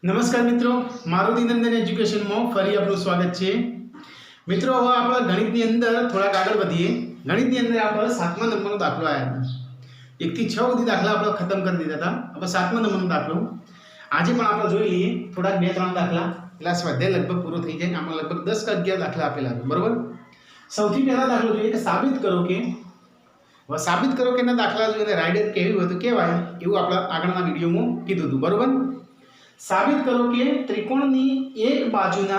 નમસ્કાર મિત્રો, મારું દિનંદન એજ્યુકેશનમાં ફરી આપનું સ્વાગત છે। મિત્રો, હવે આપણે ગણિતની અંદર થોડાક આગળ વધીએ। ગણિતની અંદર આપણે 7મા નંબરનો દાખલો આવ્યા હતા। 1 થી 6 સુધી દાખલા આપણે ખતમ કરી દીધા હતા। હવે 7મા નંબરનો દાખલો આજે પણ આપણે જોઈ લઈએ। થોડાક 2-3 દાખલા એટલે સ્વાધ્યાય લગભગ પૂરો થઈ જાય। આમાં લગભગ 10 કે 11 દાખલા આપેલા છે, બરોબર। સૌથી પહેલા દાખલો જોઈએ કે સાબિત કરો કે ના દાખલા જોઈને રાઇડર કેવી હોય તો કહેવાય એવું આપણે આગળના વિડીયોમાં કીધું હતું, બરોબર। साबित करो कि त्रिकोणनी एक बाजूना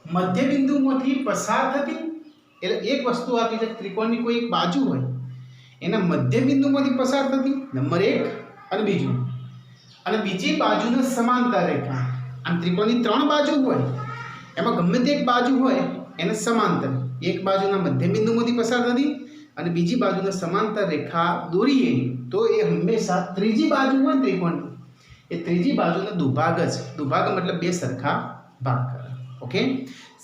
मध्यबिंदुमांथी पसार थती એટલે એક વસ્તુ આપી છે ત્રિકોણની કોઈ એક બાજુ હોય એના મધ્યબિંદુમાંથી પસાર થતી નંબર 1 અને બીજું અને બીજી બાજુને સમાંતર રેખા આમ ત્રિકોણની ત્રણ બાજુ હોય એમાં ગમે તે એક બાજુ હોય એને સમાંતર એક બાજુના મધ્યબિંદુમાંથી પસાર થતી અને બીજી બાજુને સમાંતર રેખા દોરીએ તો એ હંમેશા ત્રીજી બાજુ હોય ત્રિકોણની ये ત્રીજી બાજુનો દુભાગ છે। દુભાગ मतलब બે સરખા ભાગ કરે। ઓકે,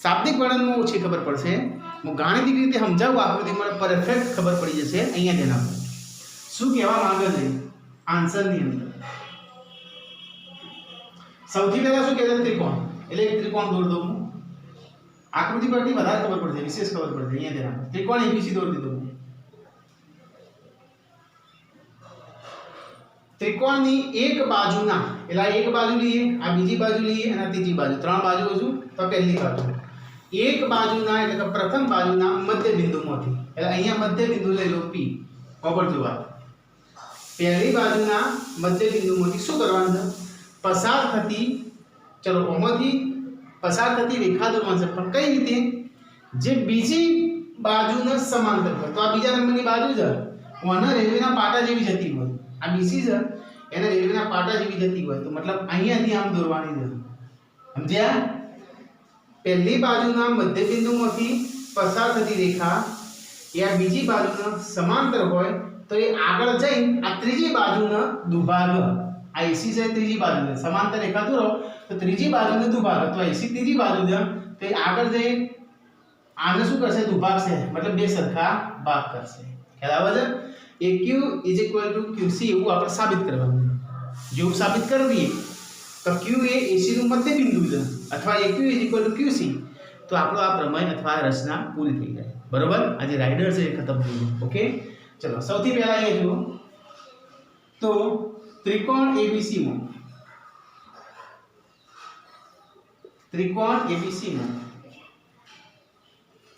શાબ્દિક વર્ણનમાં ઓછી ખબર પડશે, હું ગાણિતિક રીતે સમજાવું આકૃતિમાં પરફેક્ટ ખબર પડી જશે। અહીંયા ધ્યાન આપો શું કહેવા માંગે છે આન્સરની અંદર। સૌથી પહેલા શું કહેવાય ત્રિકોણ એટલે એક ત્રિકોણ દોર દઉં આકૃતિ પરથી વધારે ખબર પડશે, વિશેષ ખબર પડશે। અહીંયા ધ્યાન આપો ત્રિકોણ એબીસી દોર દીધો। त्रिकोणनी एक बाजूना એટલે એક બાજુ લઈએ આ બીજી બાજુ લઈએ અને ત્રીજી બાજુ ત્રણ બાજુ હજુ તો પહેલી બાજુ એક બાજુના એટલે કે પ્રથમ બાજુના મધ્ય બિંદુમાંથી એટલે અહીંયા મધ્ય બિંદુ લઈ લો P બરાબર જોવા પહેલી બાજુના મધ્ય બિંદુમાંથી શું કરવાનું છે પસાર થતી ચલો ઓમાંથી પસાર થતી રેખા દોરવાની છે પણ કઈ રીતે જે બીજી બાજુને સમાંતર હોય તો આ બીજા નંબરની બાજુ છે ઓના રેલવેના પાટા જેવી જતી હોય आ बीसी છે એને રેલવેના પાટા જેવી જતી હોય તો મતલબ અહીંયાથી આમ દોરવાની છે સમજ્યા પહેલી બાજુના મધ્યબિંદુમાંથી પસાર થતી રેખા એ આ બીજી બાજુના સમાંતર હોય તો એ આગળ જઈને આ ત્રીજી બાજુનો દુભાગ આ એસી છે ત્રીજી બાજુ સમાંતર રેખા દોરો તો ત્રીજી બાજુનો દુભાગ તો એસી ત્રીજી બાજુ છે તો એ આગળ જઈ આને શું કરશે દુભાગ છે मतलब બે સરખા ભાગ કરશે। ખ્યાલ આવે છે AQ is equal to QC એવું આપણે સાબિત કરવાનું જો સાબિત કરી દઈએ તો Q એ AC નું મધ્ય બિંદુ છે અથવા AQ is equal to QC તો આપણો આ પ્રમેય અથવા રચના પૂરી થઈ જાય, બરોબર। આજે રાઇડર છે ખતમ થઈ ગયું। ઓકે, ચલો સૌથી પહેલા અહીંયા જુઓ તો ત્રિકોણ ABC માં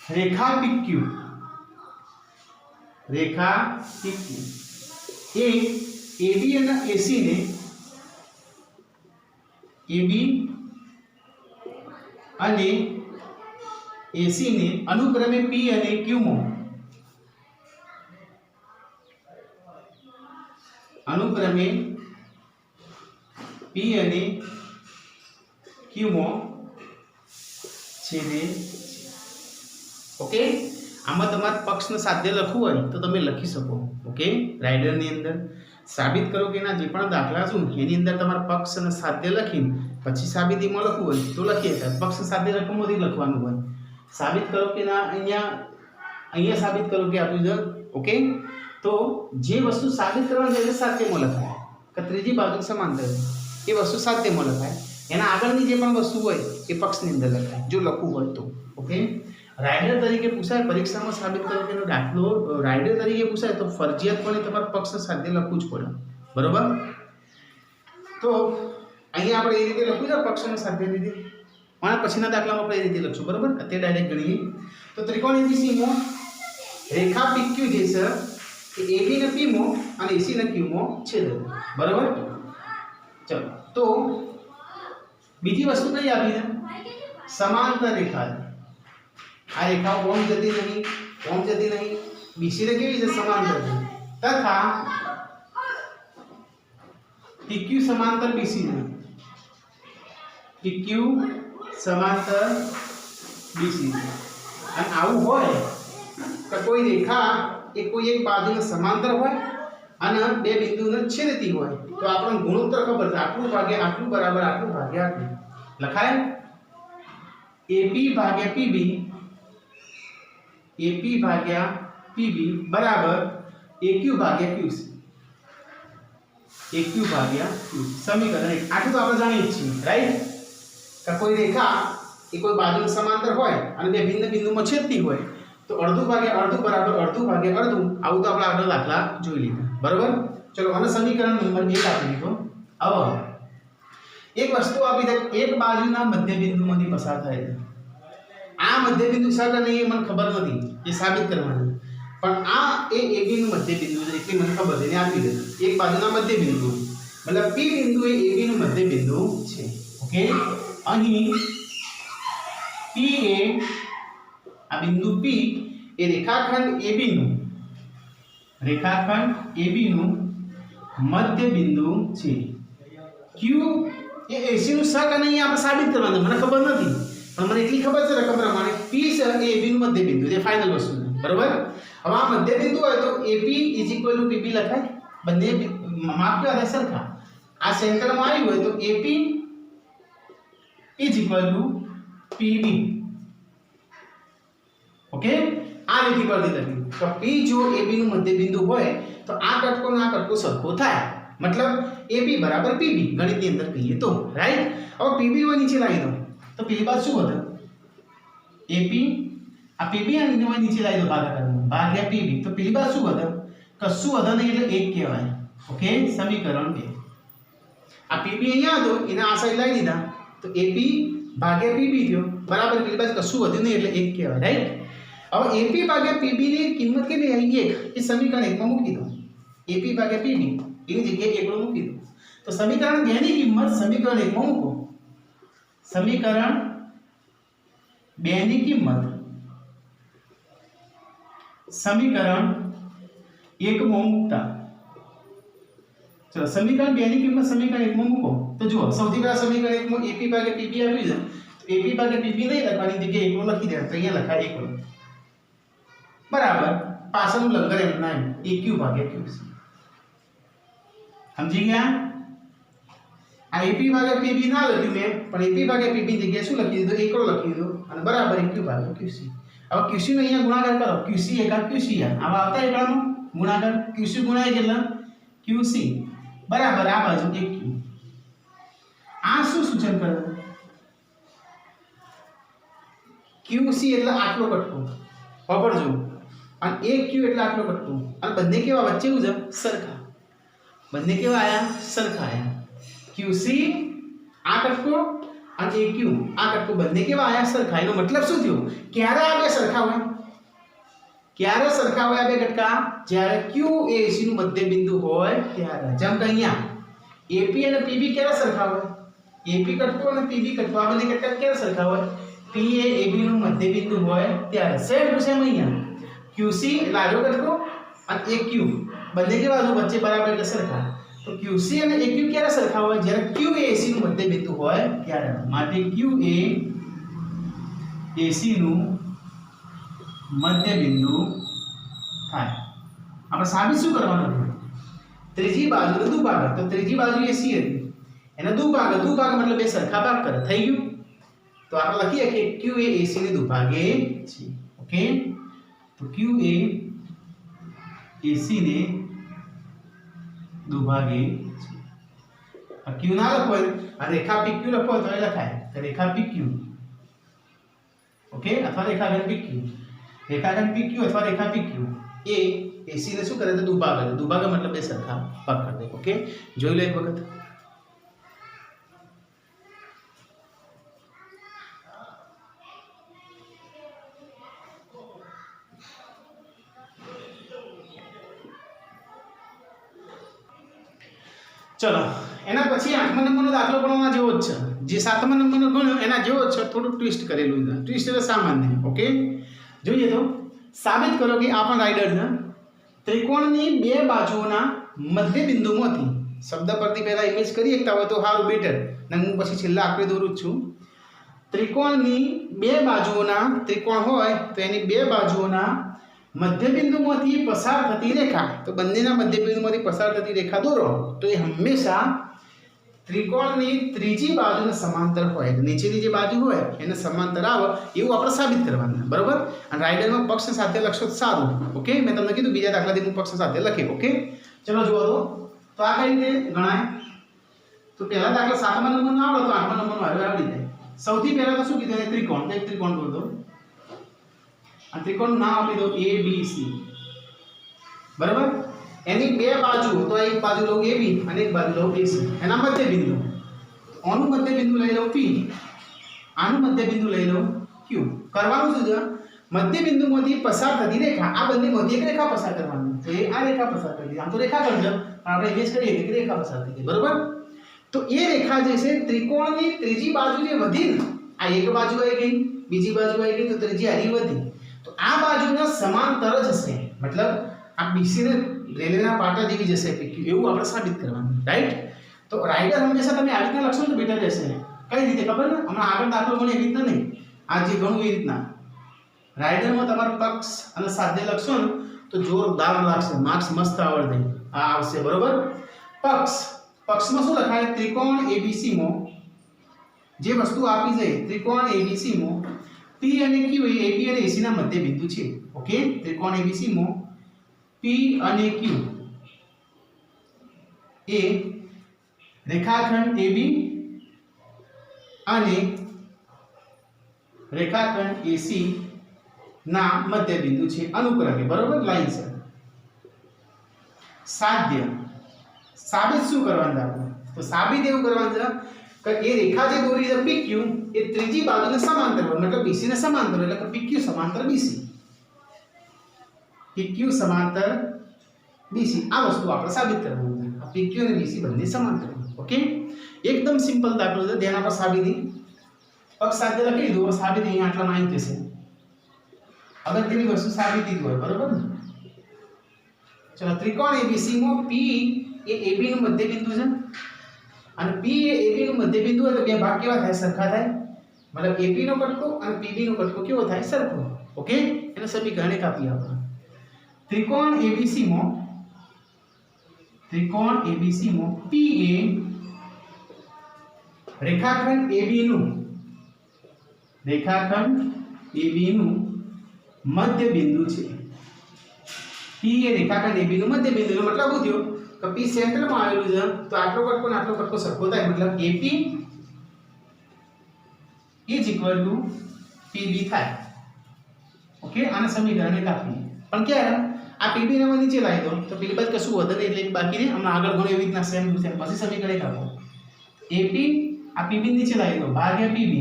રેખા PQ रेखा PQ ए AB અને AC ને AB અને AC ને અનુક્રમે P અને Q માં અનુક્રમે P અને Q માં છેદે। ઓકે, આમાં તમારે પક્ષને સાધ્ય લખવું હોય તો તમે લખી શકો। ઓકે, રાઇડરની અંદર સાબિત કરો કે ના જે પણ દાખલા છું એની અંદર તમારે પક્ષ અને સાધ્ય લખીને પછી સાબિતીમાં લખવું હોય તો લખીએ તો પક્ષ સાધ્ય રકમમાંથી લખવાનું હોય। સાબિત કરો કે ના અહીંયા સાબિત કરો કે આપ્યું છે। ઓકે, તો જે વસ્તુ સાબિત કરવાની છે એને સાધ્યમાં લખાય કે ત્રીજી બાજુ સમાંતર એ વસ્તુ સાધ્યમાં લખાય, એના આગળની જે પણ વસ્તુ હોય એ પક્ષની અંદર લખાય જો લખવું હોય તો। ઓકે, રાઇડર તરીકે પૂછાય પરીક્ષામાં સાબિત કરો કે દાખલો રાઇડર તરીકે પૂછાય તો ફરજિયાતપણે તમારે પક્ષ સાધ્ય લખવું જ પડે, બરોબર। તો અહીંયા આપણે એ રીતે લખ્યું છે પક્ષને સાધ્ય રીતે અને પછીના દાખલામાં આપણે એ રીતે લખશું, બરોબર। અત્યારે ડાયરેક્ટ ગણીએ તો ત્રિકોણ ABC માં રેખા PQ જે છે એ AB ને P માં અને AC ને Q માં છેદે, બરોબર। ચલો તો બીજી વસ્તુ કઈ આપી છે સમાંતર રેખા आ रेखा ओम जती नहीं बीसी ने केवी समांतर तथा PQ समांतर BC ने PQ समांतर BC અને આવું હોય તો કોઈ રેખા એ કોઈ એક બાજુને સમાંતર હોય અને બે બિંદુને છેદતી હોય તો આપણને ગુણોત્તર ખબર છે આટલું ભાગ્યા આટલું બરાબર આટલું ભાગ્યા આટલું લખાય AP ભાગ્યા PB AP भाग्या PB बराबर AQ भाग्या QC। AQ ભાગ્યા Q સમીકરણ 1 આટલું તો આપણે જાણીએ જ છીએ રાઈટ કે કોઈ રેખા એ કોઈ બાજુની સમાંતર હોય અને બે ભિન્ન બિંદુમાં છેદતી હોય તો અડધું ભાગ્યા અડધું બરાબર અડધું ભાગ્યા અડધું આવું તો આપણે આગળ દાખલા જોઈ લીધા બરાબર ચલો આનો સમીકરણ નંબર 1 આપી દીધો હવે એક વસ્તુ આપી દે એક બાજુના મધ્ય બિંદુમાંથી પસાર થાય છે આ મધ્ય બિંદુ સાથે નહીં મને ખબર નથી એ સાબિત કરવાનું પણ આ એ AB નું મધ્ય બિંદુ છે એટલે મને ખબર છે એને આપી દે એક બાજુના મધ્ય બિંદુ મતલબ P બિંદુ એ AB નું મધ્ય બિંદુ છે ઓકે અહીં P એ આ બિંદુ P એ રેખાખંડ AB નું મધ્ય બિંદુ છે Q એ AC નું સક અને અહીંયા આપણે સાબિત કરવાનું મને ખબર નથી પણ મને એટલી ખબર છે રકમ પ્રમાણે P છે એ AB નું મધ્ય બિંદુ છે ફાઇનલ વસ્તુ છે બરોબર હવે આ મધ્ય બિંદુ હોય તો AP PB લખાય બંને માપ કેવા થાય સરખા આ સેન્ટરમાં આવ્યું હોય તો AP PB ઓકે આ રીતે પરથી લખ્યું તો P જો AB નું મધ્ય બિંદુ હોય તો આ કટકો અને આ કટકો સરખો થાય मतलब AB बराबर PB गणित ની અંદર કહીએ તો રાઈટ હવે PB હોય નીચે લાવી દો તો પેલી બાજુ શું વધે AP આ PB આની હોય નીચે લાવી દો ભાગ્યા PB તો પેલી બાજુ શું વધે કશું વધે નહીં એટલે 1 કહેવાય ઓકે સમીકરણ 2 આ PB અહીંયા હતો એને આ સાઈડ લાવી દીધા તો AP ભાગ્યા PB થયો બરાબર પેલી બાજુ કશું વધ્યું નહીં એટલે 1 કહેવાય રાઈટ હવે AP ભાગ્યા PB ની કિંમત કેટલી આવી 1 એ સમીકરણ 1 માં મૂકી દો AP ભાગ્યા PB એની જગ્યાએ એકડો મૂકી દો તો સમીકરણ 2 ની કિંમત સમીકરણ 1 માં મૂકો સમીકરણ 2 ની કિંમત સમીકરણ 1 માં મૂકતા ચલો સમીકરણ 2 ની કિંમત સમીકરણ 1 માં મૂકો તો જુઓ સૌથી પહેલા સમીકરણ 1 માં AP ભાગ્યા PB આપ્યું છે તો AP ભાગ્યા PB નહીં લખવાની જગ્યાએ એકડો લખી દેવાનો તો અહીંયા લખાય એકડો બરાબર પાછળનું લંગર એમ ના AQ ભાગ્યા QC समझी गया आ AP भाग्या PB ना લખ્યું મેં પણ AP ભાગ્યા PB ની જગ્યાએ શું લખી દીધું એકડો લખી દીધો અને બરાબર AQ ભાગ્યા QC હવે QC નો અહીંયા ગુણાકાર કરો QC એકા QC આવા આવતા એકડાનો ગુણાકાર QC ગુણાય કેટલા QC બરાબર આ બાજુ AQ આ શું સૂચન કરે QC એટલે આટલો કટકો વાપરજો અને AQ એટલે આટલો કટકો અને બંને કેવા વચ્ચે ઉજબ સરખા બંને કેવા આયા સરખા આયા QC આ કટકો અને AQ આ કટકો બંને કેવા આયા સરખા એનો મતલબ શું થયો ક્યારે આ બે સરખા હોય ક્યારે સરખા હોય આ બે કટકા જ્યારે Q એ AC નું મધ્ય બિંદુ હોય ત્યારે જેમ કે અહીંયા AP અને PB ક્યારે સરખા હોય AP કટકો અને PB કટકો આ બંને કટકા ક્યારે સરખા હોય P એ AB નું મધ્ય બિંદુ હોય ત્યારે સેમ ટુ સેમ અહીંયા QC લાજો કટકો અને AQ બંને કેવા છે વચ્ચે બરાબર એટલે સરખા તો QC અને AQ ક્યારે સરખા હોય જ્યારે Q એ AC નું મધ્ય બિંદુ હોય ત્યારે માટે Q એ AC નું મધ્ય બિંદુ થાય આપણે સાબિત શું કરવાનું ત્રીજી બાજુને દુભાગ તો ત્રીજી બાજુ AC હતી એને દુભાગ મતલબ બે સરખા ભાગ કરે થઈ ગયું તો આપણે લખીએ કે Q એ AC ને દુભાગે છે ઓકે તો Q એ AC ને દુભાગે છે Q ના લખો આ રેખા PQ લખો તો એ લખાય તો રેખા PQ ઓકે અથવા રેખાખંડ PQ અથવા રેખા PQ એ AC ને શું કરે તો દુભાગે મતલબ બે સરખા ભાગ કરી દે ઓકે જોઈ લો એક વખત चलो एना પછી 8મા નંબરનો દાખલો ગણવા જેવો જ છે જે 7મા નંબરનો ગણ્યો એના જેવો જ છે થોડું ટ્વિસ્ટ કરેલું છે ટ્વિસ્ટ એટલે સામાન્ય ઓકે જોઈએ તો સાબિત કરો કે આ પણ રાઈડર છે ત્રિકોણની બે બાજુઓના મધ્ય બિંદુમાંથી શબ્દ પરથી પહેલા ઇમેજ કરી એકતા હોય તો સારું બેટર ને હું પછી છેલ્લા આકૃતિ દોરું છું ત્રિકોણની બે બાજુઓના ત્રિકોણ હોય તો એની બે બાજુઓના મધ્ય બિંદુમાંથી પસાર થતી રેખા તો બંનેના મધ્ય બિંદુમાંથી પસાર થતી રેખા દોરો તો એ હંમેશા ત્રિકોણની ત્રીજી બાજુને સમાંતર હોય નીચેની જે બાજુ હોય એને સમાંતર આવે એવું આપણે સાબિત કરવાનું બરોબર અને રાઈડરમાં પક્ષ સાથે લખશો તો સારું ઓકે મેં તમને કીધું બીજા દાખલાથી હું પક્ષ સાથે લખી ઓકે ચલો જુઓ तो आ कई રીતે ગણાય? तो पहला दाखला 7મા નંબરનો આવડે તો 8મા નંબરનો આવડે આવડી જાય। સૌથી પહેલા તો શું કીધું? ત્રિકોણ, એક ત્રિકોણ દોર દો। આ ત્રિકોણનું નામ આપી દો ABC, બરાબર? એની બે બાજુ, તો એક બાજુ લો AB અને એક બાજુ લો AC, એના મધ્ય બિંદુ, આનું મધ્ય બિંદુ લઈ લો P, આનું મધ્ય બિંદુ લઈ લો Q। કરવાનું શું છે? મધ્ય બિંદુમાંથી પસાર થતી રેખા, આ બંનેમાંથી એક રેખા પસાર કરવાની, તો એ આ રેખા પસાર કરી દીધી। આમ તો રેખાખંડ છે પણ આપણે ઇમેજ કરીએ કે રેખા પસાર થઈ ગઈ, બરાબર? તો એ રેખા જે છે ત્રિકોણની ત્રીજી બાજુ જે વધી ને, આ એક બાજુ આવી ગઈ, બીજી બાજુ આવી ગઈ, તો ત્રીજી આરી વધી, તો આ બાજુના સમાંતર જ હશે, મતલબ આ BC ને રેલવેના પાટા જેવી જશે PQ, એવું આપણે સાબિત કરવાનું, રાઈટ? તો રાઈડર હંમેશા તમે આ રીતના લખશો તો બેટર રહેશે। કઈ રીતે ખબર ને? હમણાં આગળ દાખલો ગણો એવી રીતના નહીં, આ જે ગણું એ રીતના રાઈડરમાં તમારો પક્ષ અને સાધ્ય લખશો ને તો જોરદાર લાગશે, માર્ક્સ મસ્ત આવડે આ આવશે, બરોબર? પક્ષ, પક્ષમાં શું લખાય? ત્રિકોણ ABC માં જે વસ્તુ આપી છે, ત્રિકોણ ABC માં P અને Q એ AB અને AC ના મધ્ય બિંદુ છે, ઓકે? ત્રિકોણ ABC માં P અને Q એ રેખાખંડ AB અને રેખાખંડ AC ના મધ્ય બિંદુ છે અનુક્રમે, બરોબર? લાઈન છે। સાધ્ય, સાબિત શું કરવાનું છે આપણે? તો સાબિત એવું કરવાનું છે કે એ રેખા જે દોરી છે PQ એ ત્રીજી બાજુને સમાંતર હોય, મતલબ BC ને સમાંતર, એટલે કે PQ સમાંતર BC, PQ સમાંતર BC, આ વસ્તુ આપણે સાબિત કરવાનું છે। આ PQ અને BC બંને સમાંતર, ઓકે? એકદમ સિમ્પલ દાખલો છે, ધ્યાન આપો। સાબિતી પક્ષ સાધ્ય લખી દીધું, સાબિતી અહીંયા આટલામાં આવી જશે। અગત્યની વસ્તુ સાબિતી જ હોય, બરોબર ને? ચલો, ત્રિકોણ ABC માં P એ AB નું મધ્ય બિંદુ છે અને P એ AB નું મધ્ય બિંદુ હોય તો બે ભાગ કેવા થાય? સરખા થાય, મતલબ AB નો કટકો અને PB નો કટકો કેવો થાય? સરખો, ઓકે? એને સમીકરણ એક આપી આપણે। ત્રિકોણ ABC માં P એ રેખાખંડ AB નું મધ્ય બિંદુ છે। P એ રેખાખંડ AB નું મધ્ય બિંદુ, એનો મતલબ શું થયો કે P સેન્ટરમાં આવેલું છે તો આટલો કટકો ને આટલો કટકો સરખો થાય, મતલબ AP PB થાય, ઓકે? આને સમીકરણ એક આપીએ, પણ ક્યારે? આ PB ને નીચે લાવી દો તો પેલી બાજુ કશું વધે નહીં, એટલે બાકી રહે, હમણાં આગળ ઘણો એવી રીતના સેમ ટુ સેમ, પછી સમીકરણ એક આપો। AP આ PB નીચે લાવી દો ભાગ્યા PB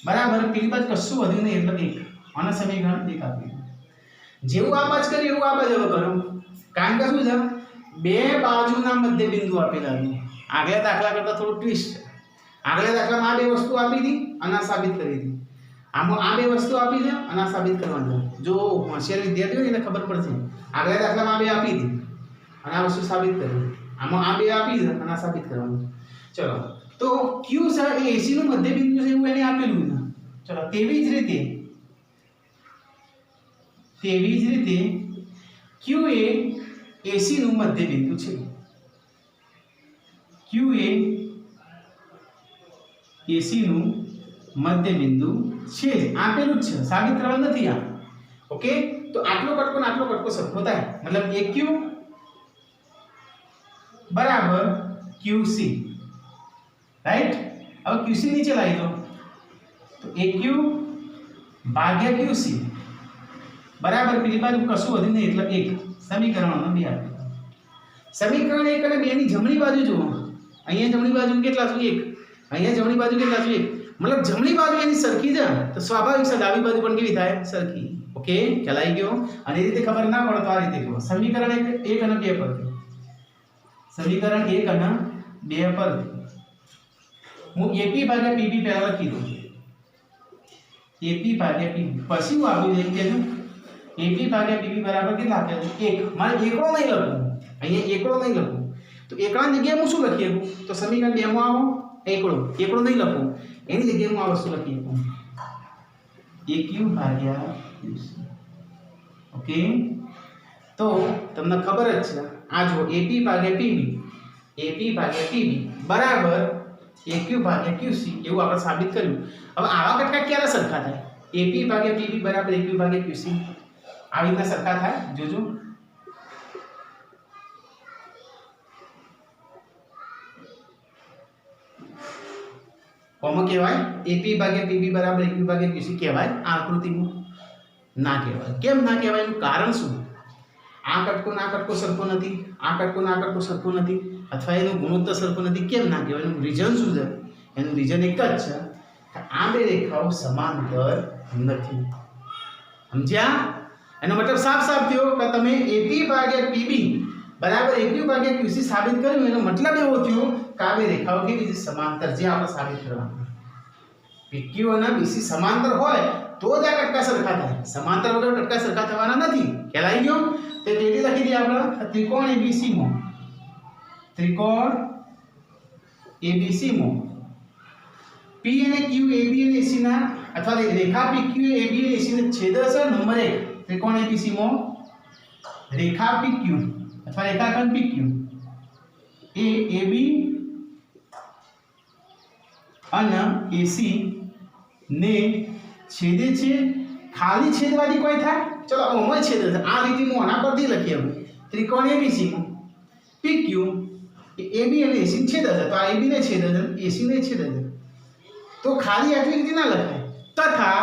બરાબર, પેલી બાજુ કશું વધ્યું નહીં એટલે 1, આને સમીકરણ એક આપીએ। જેવું આ બાજુ કર્યું એવું આ બાજુ કરો, કારણ કે શું છે? બે બાજુના મધ્ય બિંદુ આપેલા છે। આગલા દાખલા કરતા થોડું ટ્વિસ્ટ છે। આગલા દાખલામાં આ બે વસ્તુ આપી હતી અને આ સાબિત કરી હતી, આમાં આ બે વસ્તુ આપી છે અને આ સાબિત કરવાની છે। જો હોશિયાર વિદ્યાર્થી હોય એને ખબર પડશે, આગલા દાખલામાં આ બે આપી હતી અને આ વસ્તુ સાબિત કરી, આમાં આ બે આપી છે અને આ સાબિત કરવાનું। ચલો, તો Q છે એ AC નું મધ્ય બિંદુ છે એવું એને આપેલું છે। ચલો, તેવી જ રીતે Q એ AC નું મધ્ય બિંદુ છે। Q એ AC નું મધ્ય બિંદુ છે, આપેલું જ છે, સાબિત કરવાનું નથી આ, ઓકે? તો આટલો કટકો ને આટલો કટકો સરખો થાય, મતલબ AQ બરાબર QC, રાઈટ? હવે QC નીચે લાવી દો તો AQ ભાગ્યા QC બરાબર, પેલી બાજુ કશું વધ્યું નહીં એટલે 1, સમીકરણોનો 2 આપી। સમીકરણ 1 અને 2 ની જમણી બાજુ જુઓ, અહીંયા જમણી બાજુ કેટલા છે? 1, અહીંયા જમણી બાજુ કેટલા છે? 1, મતલબ જમણી બાજુ એની સરખી છે તો સ્વાભાવિક છે ડાબી બાજુ પણ કેવી થાય? સરખી, ઓકે? ખ્યાલ આવી ગયો? અને એ રીતે ખબર ના પડે તો આ રીતે જુઓ, સમીકરણ 1 અને 2 પરથી, સમીકરણ 1 અને 2 પરથી હું AP ભાગ્યા PB પહેલા લખી દઉં, AP ભાગ્યા PB, પછી હું આપી દઉં કે AP ભાગ્યા PB બરાબર કેટલા આપે છે? 1, મારે એકડો નહીં લખવું, અહીંયા એકડો નહીં લખવું, તો એકડાની જગ્યાએ હું શું લખી શકું? તો સમીકરણ 2 માં આવો એકડો નહીં લખવું, એની જગ્યાએ હું આ વસ્તુ લખી શકું AQ ભાગ્યા QC, ઓકે? તો તમને ખબર જ છે, આ જો AP ભાગ્યા PB બરાબર AQ ભાગ્યા QC એવું આપણે સાબિત કર્યું। હવે આવા કટકા ક્યારે સરખા થાય? AP ભાગ્યા PB બરાબર AQ ભાગ્યા QC, આવી રીતના સરખા થાય, જોજો। કોમાં કહેવાય AP ભાગ્યા PB બરાબર AQ ભાગ્યા QC કહેવાય આ આકૃતિમાં ના કહેવાય. કેમ ના કહેવાય એનું કારણ શું? આ કટકો સરખો નથી, આ કટકો સરખો નથી, અથવા એનો ગુણોત્તર સરખો નથી. કેમ ના કહેવાય એનું રીઝન શું છે? એનું રીઝન એક જ છે કે આ બે રેખાઓ સમાંતર નથી. સમજ્યા? એનો મતલબ સાફ થયો કે તમે AP ભાગ્યા PB બરાબર AQ ભાગ્યા QC સાબિત કર્યું. એનો મતલબ એવો થયો કે આ બે રેખાઓ કેવી છે? સમાંતર. જે આપણે સાબિત કરવાનું. PQ અને BC સમાંતર હોય તો જ આ કટકા સરખા થાય. સમાંતર વગર કટકા સરખા થવાના નથી. ખ્યાલ આવી ગયો? તો તેથી લખી દઈએ આપણે ત્રિકોણ ABC માં P અને Q AB અને AC ના અથવા રેખા PQ AB અને AC ને છેદે છે. નંબર 1 ત્રિકોણ ABC માં રેખા PQ અથવા રેખાખંડ PQ એ AB અને AC ને છેદે છે. ખાલી છેદવાથી કોઈ થાય? ચલો ઓમાં છેદે છે. આ રીતનું આના પરથી લખીએ હવે. ત્રિકોણ ABC માં PQ એ AB અને AC ને છેદે છે. તો આ AB ને છેદે છે, AC ને છેદે છે. તો ખાલી આટલી રીતે ના લખાય. તથા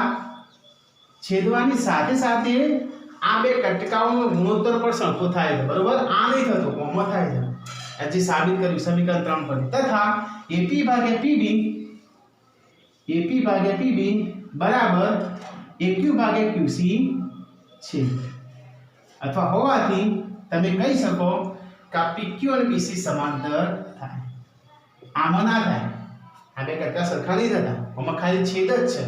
છેદવાની સાથે સાથે આ બે કટકાઓનો ગુણોત્તર પણ સરખો થાય છે. બરોબર? આ નહીં થતો, કોમાં થાય છે. જે સાબિત કર્યું સમીકરણ 3 પર. તથા AP ભાગ્યા PB બરાબર AQ ભાગ્યા QC છે. અથવા હોવાથી તમે કહી શકો કે PQ અને BC સમાંતર થાય. આમાં ના થાય. આ બે કટકા સરખા નહીં થતા. આમાં ખાલી છેદ જ છે.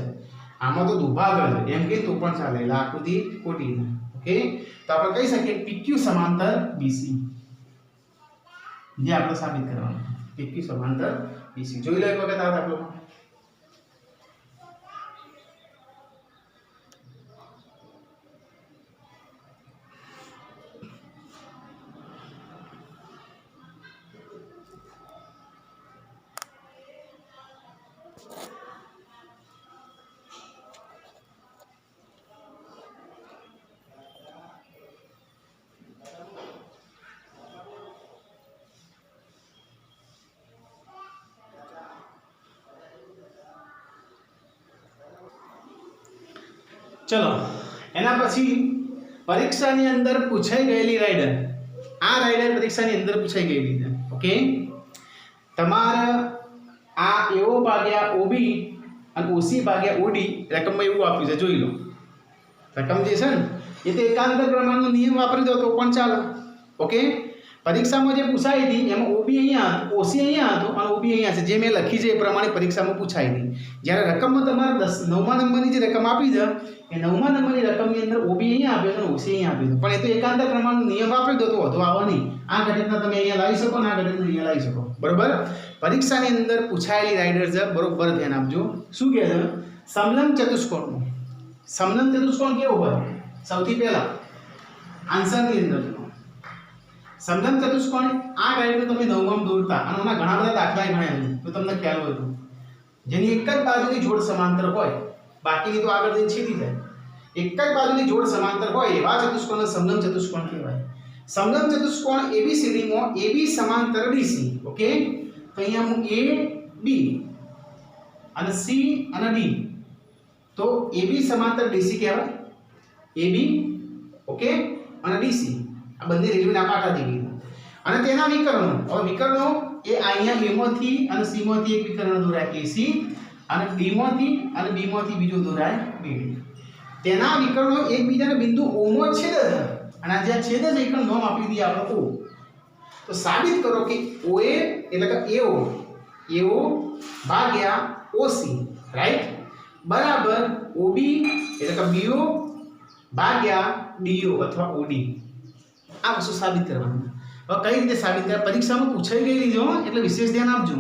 આમાં તો દુભાગ છે. એમ કે તો પણ ચાલે. એટલે આકૃતિ ખોટી છે. ઓકે? તો આપણે કહી શકીએ PQ સમાંતર BC. જે આપણે સાબિત કરવાનું. PQ સમાંતર BC. જોઈ લો એક વખત આ દાખલો. ચલો એના પછી પરીક્ષાની અંદર પૂછાઈ ગયેલી રાઇડર. આ રાઇડર પરીક્ષાની અંદર પૂછાઈ ગયેલી છે. ઓકે? તમારા આ AO ભાગ્યા OB અને OC ભાગ્યા OD રકમમાં એવું આપ્યું છે. જોઈ લો. રકમ જે છે ને એ તો એકાંતર પ્રમાણનો નિયમ વાપરી દો તો પણ ચાલે. ઓકે? પરીક્ષામાં જે પૂછાઈ હતી એમાં OB અહીંયા હતું, OC અહીંયા હતું અને OB અહીંયા છે. જે મેં લખી છે એ પ્રમાણે પરીક્ષામાં પૂછાઈ હતી. જ્યારે રકમમાં તમારે 9મા નંબરની જે રકમ આપી છે એ 9મા નંબરની રકમની અંદર OB અહીંયા આપ્યો છે અને OC અહીંયા આપ્યો છે. પણ એ તો એકાંતર પ્રમાણનો નિયમ વાપરી દો તો વધુ આવે નહીં. આ ઘટકને તમે અહીંયા લાવી શકો ને આ ઘટકને અહીંયા લાવી શકો. બરોબર? પરીક્ષાની અંદર પૂછાયેલી રાઇડર છે. બરોબર ધ્યાન આપજો. શું કહે છે? સમલંબ ચતુષ્કોણનો. સમલંબ ચતુષ્કોણ કેવો હોય? સૌથી પહેલા આન્સરની અંદર સમલંબ ચતુષ્કોણ આ ટાઈપનો તમે 9માં દોરતા અને આના ઘણા બધા દાખલા ગણ્યા તો તમને ખ્યાલ હોય તો જેની એક જ બાજુની જોડ સમાંતર હોય બાકીની તો આગળ જઈને છેદી જાય. એક જ બાજુની જોડ સમાંતર હોય એવા ચતુષ્કોણને સમલંબ ચતુષ્કોણ કહેવાય. સમલંબ ચતુષ્કોણ ABCD માં AB સમાંતર DC. ઓકે? તો અહીંયા હું AB અને C અને D તો AB સમાંતર DC કહેવાય. AB ઓકે અને DC આ બંને રેલવેના પાટા જેવી અને તેના વિકર્ણો. હવે વિકર્ણો એ અહીંયા A માંથી અને C માંથી એક વિકર્ણ દોરાય AC અને D માંથી અને B માંથી બીજો દોરાય BD. તેના વિકર્ણો એકબીજાના બિંદુ O માં છેદે છે અને આ જે છેદે છે એકનું નામ આપી દઈએ આપણે O. તો સાબિત કરો કે OA એટલે કે AO ભાગ્યા OC રાઈટ બરાબર OB એટલે કે BO ભાગ્યા DO અથવા OD. આ વસ્તુ સાબિત કરવાનું. હવે કઈ રીતે સાબિત કરે? પરીક્ષામાં પૂછાઈ ગયેલી છે એટલે વિશેષ ધ્યાન આપજો.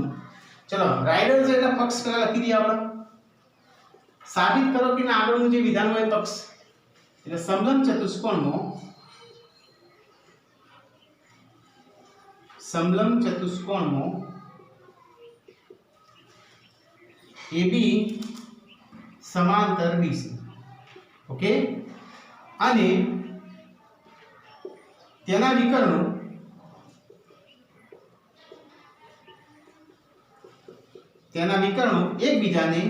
ચલો રાઇડર છે એટલે પક્ષ કયા લખી દઈએ આપણે. સાબિત કરો કે આગળનું જે વિધાન હોય પક્ષ એટલે સમલંબ ચતુષ્કોણનો AB સમાંતર BC. ઓકે? અને તેના વિકર્ણો તેના વિકર્ણો એકબીજાને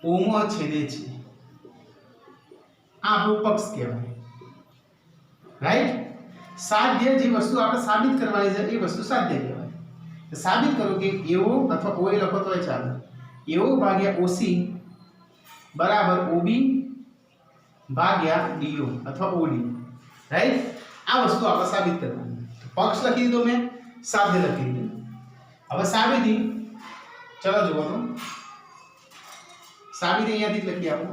O માં છેદે છે, આ આપણો પક્ષ કહેવાય, રાઈટ। સાધ્ય જે વસ્તુ આપણે સાબિત કરવાની છે એ વસ્તુ સાધ્ય કહેવાય। તો સાબિત કરો કે AO અથવા OA લખો તો ચાલે, AO ભાગ્યા OC બરાબર OB ભાગ્યા DO અથવા OD, રાઈટ। આ વસ્તુ આપણે સાબિત કરવાની। પક્ષ લખી દીધો મેં, સાધ્ય લખી દીધું। હવે સાબિતી ચલો જુઓ તો સાબિતી અહીંયાથી જ લખી આપો।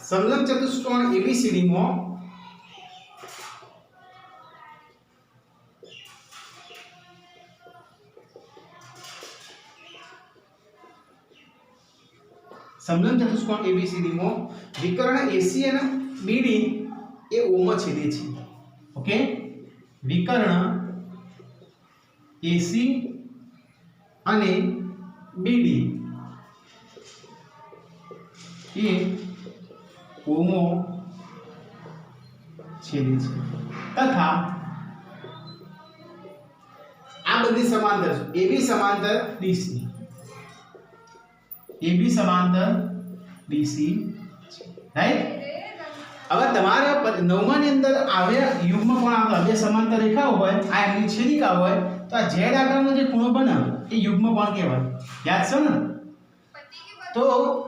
સમલંબ ચતુષ્કોણ ABCD માં સમલંબ ચતુષ્કોણ ABCD માં વિકર્ણ AC અને BD એ O માં છેદે છે, ઓકે। વિકર્ણ AC અને BD એ O માં છેદે છે તથા આ બધી સમાંતર છે, AB સમાંતર DC, AB સમાંતર DC, રાઈટ। હવે તમારા નવમાની અંદર આવ્યા યુગ્મ કોણ આવતા બે સમાંતર રેખાઓ હોય, આ એમની છેદિકા હોય, તો આ z આકારનો જે ખૂણો બને એ યુગ્મ કોણ કહેવાય, યાદ છે ને? તો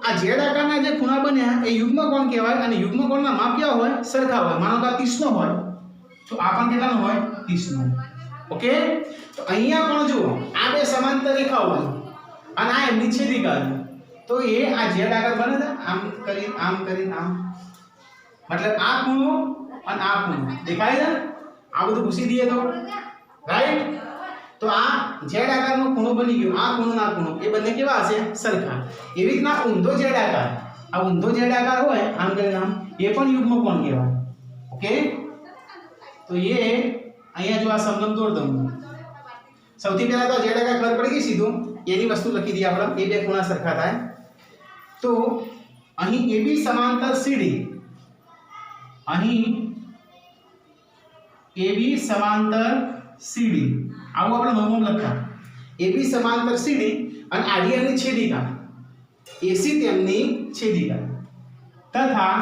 આ z આકારના જે ખૂણા બન્યા એ યુગ્મ કોણ કહેવાય અને યુગ્મ કોણના માપ કેવા હોય, સરખા હોય। માનો કે 30 નો હોય તો આ પણ કેટલાનો હોય, 30 નો, ઓકે। તો અહીંયા પણ જુઓ આ બે સમાંતર રેખાઓ છે અને આ એમની છેદિકા છે, તો એ આ z આકાર બને છે, આમ કરી આમ, મતલબ આ ખૂણો અને આ ખૂણો દેખાય છે, આ બધું પૂછી દઈએ તો, રાઈટ। તો આ z આકારનો ખૂણો બની ગયો, આ ખૂણો ના ખૂણો એ બંને કેવા હશે, સરખા। એવી રીતના ઊંધો z આકાર, આ ઊંધો z આકાર હોય આમ કરીને આમ, એ પણ યુગ્મ કોણ કહેવાય, ઓકે। તો એ અહીંયા જો આ સમલંબ દોર દઉં, સૌથી પહેલા તો z આકાર ખબર પડી ગઈ સીધું, એની વસ્તુ લખી દી આપણે, એ બે ખૂણા સરખા થાય। તો અહીં AB સમાંતર CD, અહીં AB સમાંતર CD, આવું આપણે નવમું લખતા, AB સમાંતર CD અને આડી એમની છેદિકા AC તેમની છેદિકા તથા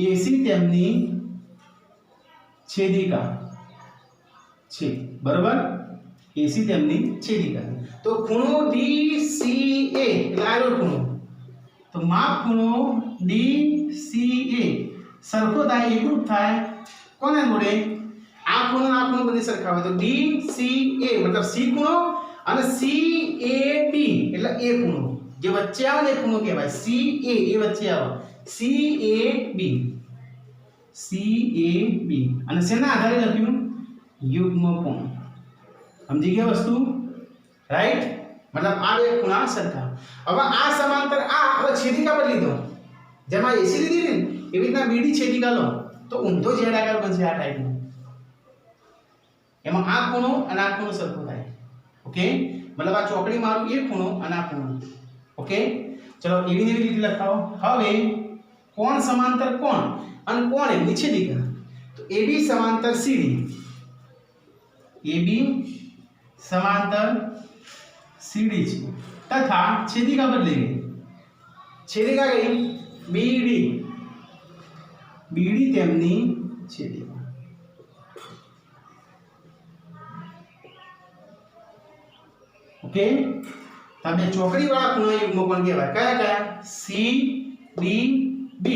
AC તેમની છેદિકા છે, બરાબર। AC તેમની છેદિકા, તો ખૂણો DCA એટલે આનો ખૂણો, તો માપ ખૂણો DCA સરખો થાય, એકરૂપ થાય કોના જોડે, આ ખૂણો આ ખૂણો બંને સરખા હોય, તો DCA મતલબ C ખૂણો અને CAB એટલે A ખૂણો, જે વચ્ચે આવે એ ખૂણો કહેવાય, CA એ વચ્ચે આવે, CAB અને શેના આધારે લખ્યું, યુગ્મ કોણ, સમજી ગયા વસ્તુ, રાઈટ। મતલબ આ બે ખૂણા સરખા। હવે આ સમાંતર આ હવે છેદિકા બદલી દો, જેમાં AC લીધી ને એવી રીતના BD છેદિકા લો તો ઊંધો z આકાર બનશે આ ટાઈપનો, એમાં આ ખૂણો અને આ ખૂણો સરખો થાય, ઓકે। મતલબ આ ચોકડી મારું એ ખૂણો અને આ ખૂણો, ઓકે। ચલો એવી ને એવી રીતે લખાવો। હવે કોણ સમાંતર કોણ અને કોણ એમની છેદિકા, તો AB સમાંતર CD, AB સમાંતર CD છે તથા છેદિકા બદલી ગઈ, છેદિકા ગઈ BD તેમની છેદિકા, ઓકે। તો બે ચોકડી વાળા ખૂણા યુગ્મ કોણ કહેવાય, કયા કયા, CDB,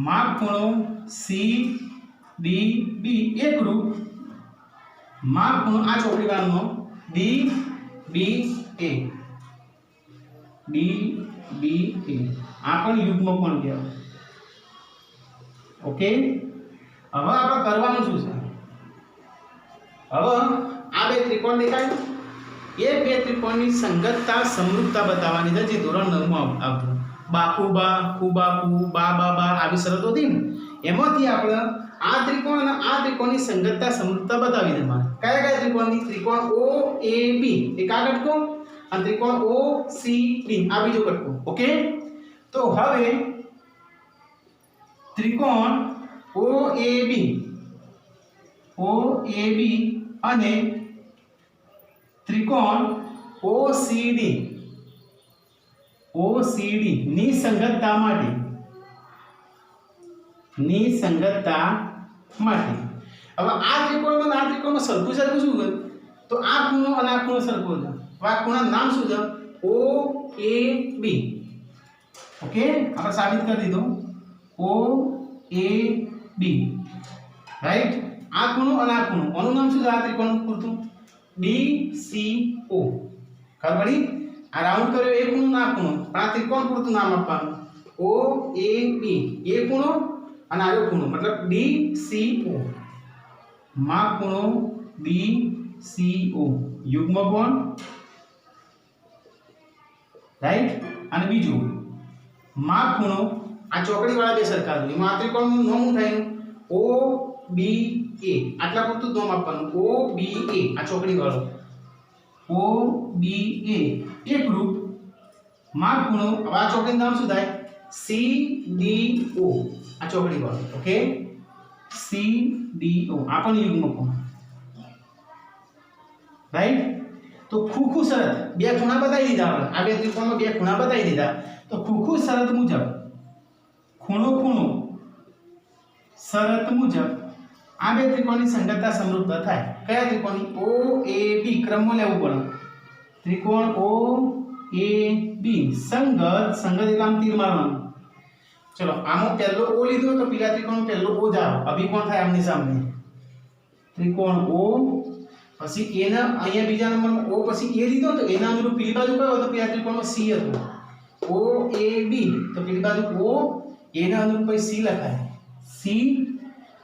માપ ખૂણો CDB એકરૂપ, માપ ખૂણો આ ચોકડી વાળાનો DBA, આ પણ યુગ્મ કોણ કહેવાય, ઓકે। હવે આપણે કરવાનું શું છે, હવે આ બે ત્રિકોણ દેખાય, એ બે ત્રિકોણની સંગતતા સમરૂપતા બતાવવાની છે, જે ધોરણ 9 માં આવતું, બાકુબા કુબાકુ બા આવી શરતો હતી ને, એમાંથી આપણે આ ત્રિકોણ અને આ ત્રિકોણની સંગતતા સમરૂપતા બતાવી દે। મારે કયા કયા ત્રિકોણની, ત્રિકોણ OAB એક આ ઘટકો અને ત્રિકોણ OCD આ બીજો ઘટકો, ઓકે। तो हवे त्रिकोण OAB અને ત્રિકોણ OCD ની સંગતતા માટે હવે આ ત્રિકોણમાં આ ત્રિકોણમાં સરખું સરખું શું ગયું તો આ ખૂણો અને આ ખૂણો સરખો છે. આ ખૂણાનું નામ શું છે OAB. ઓકે આપણે સાબિત કરી દીધું OAB રાઈટ. આ ખૂણો અને આ ખૂણો આનું નામ શું છે આ ત્રિકોણ પૂરતું DCO. ખબર પડી? આ રાઉન્ડ કર્યો એ ખૂણો ના ખૂણો પણ આ ત્રિકોણ પૂરતું નામ આપવાનું OAB. એ ખૂણો અને આનો ખૂણો મતલબ DCO. માં ખૂણો DCO યુગ્મ કોણ રાઈટ. અને બીજું માં ખૂણો આ ચોકડી વાળા બે સરખા છે. એમાં આ ત્રિકોણનું નામ શું થાય OBA. આટલા પૂરતું નામ આપવાનું OBA. આ ચોકડી વાળો OBA એકરૂપ માં ખૂણો. હવે આ ચોકડીનું નામ શું થાય CDO. આ ચોકડી વાળો ઓકે CDO. આ પણ યુગ્મ કોણ રાઈટ. તો ખૂખું શરત બે ખૂણા બતાવી દીધા. આપણે આ બે ત્રિકોણમાં બે ખૂણા બતાવી દીધા. તો ખૂખું શરત મુજબ ખૂણો ખૂણો શરત મુજબ આ બે ત્રિકોણની સંગતતા સમરૂપતા થાય. કયા ત્રિકોણની OAB ક્રમમાં લેવું પડે. ત્રિકોણ OAB સંગત એટલે આમ તીર મારવાનું. ચલો આમાં પહેલો O લીધો તો પેલા ત્રિકોણ પહેલો O જાવ અભિકોણ થાય આમની સામે. ત્રિકોણ O પછી એના અહીંયા બીજા નંબરમાં O પછી A લીધો તો એના અનુરૂપ પેલી બાજુ કયો હતો પેલા ત્રિકોણમાં C હતો OAB. તો પેલી બાજુ O એના અનુરૂપ પછી C લખાય C.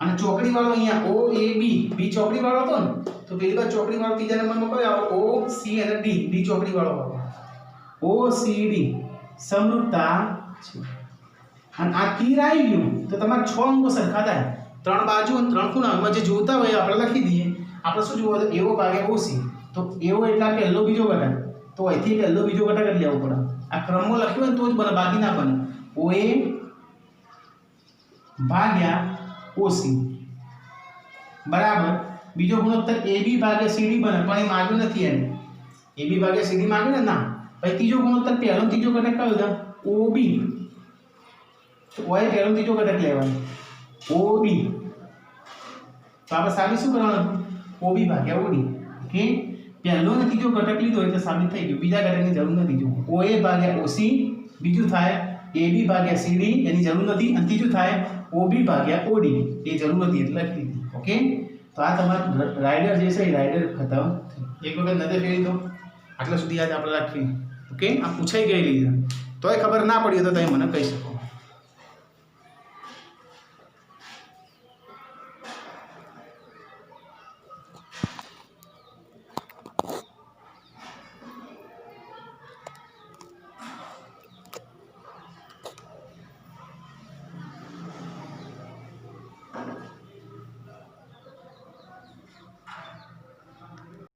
અને ચોકડી વાળો અહીંયા OAB બી ચોકડી વાળો હતો ને તો પેલી બાજુ ચોકડી વાળો ત્રીજા નંબરમાં કયો આવે OC અને D ડી ચોકડી વાળો આવે OCD સમરૂપતા છે. અને આ તીર આવી ગયું તો તમારે 6 અંકો સરખા થાય. 3 બાજુ અને 3 ખૂણામાં જે જોતા હોય આપણે લખી દઈએ. આપણે શું જોવું તો એવો ભાગ્યા OC. તો એવો એટલે પહેલો બીજો ઘટક. તો અહીંથી પહેલો બીજો ઘટક જ લેવો પડે. આ ક્રમમાં લખ્યું હોય તો જ બને બાકી ના બને. OA ભાગ્યા OC બરાબર બીજો ગુણોત્તર AB ભાગ્યા CD બને પણ એ માગ્યું નથી એને. AB ભાગ્યા CD માગ્યું ને ના. પછી ત્રીજો ગુણોત્તર પહેલો ત્રીજો ઘટક કયો છે OB. તો OA પહેલો ત્રીજો ઘટક લેવાનો OB. તો આપણે સાબિત શું કરવાનું OB ભાગ્યા OD. ઓકે પહેલો ને ત્રીજો ઘટક લીધો એટલે સાબિત થઈ ગયું. બીજા ઘટકની જરૂર નથી. જો OA ભાગ્યા OC બીજું થાય AB ભાગ્યા CD એની જરૂર નથી. અને ત્રીજું થાય OB ભાગ્યા OD એ જરૂર હતી એટલે લખી દીધી. ઓકે તો આ તમારું રાઇડર જે છે એ રાઇડર ખતમ. એક વખત નજર ફેરી દો. આટલા સુધી યાદ આપણે રાખવી. ઓકે આ પૂછાઈ ગયેલી છે તોય ખબર ના પડી તો તમે મને કહી શકો.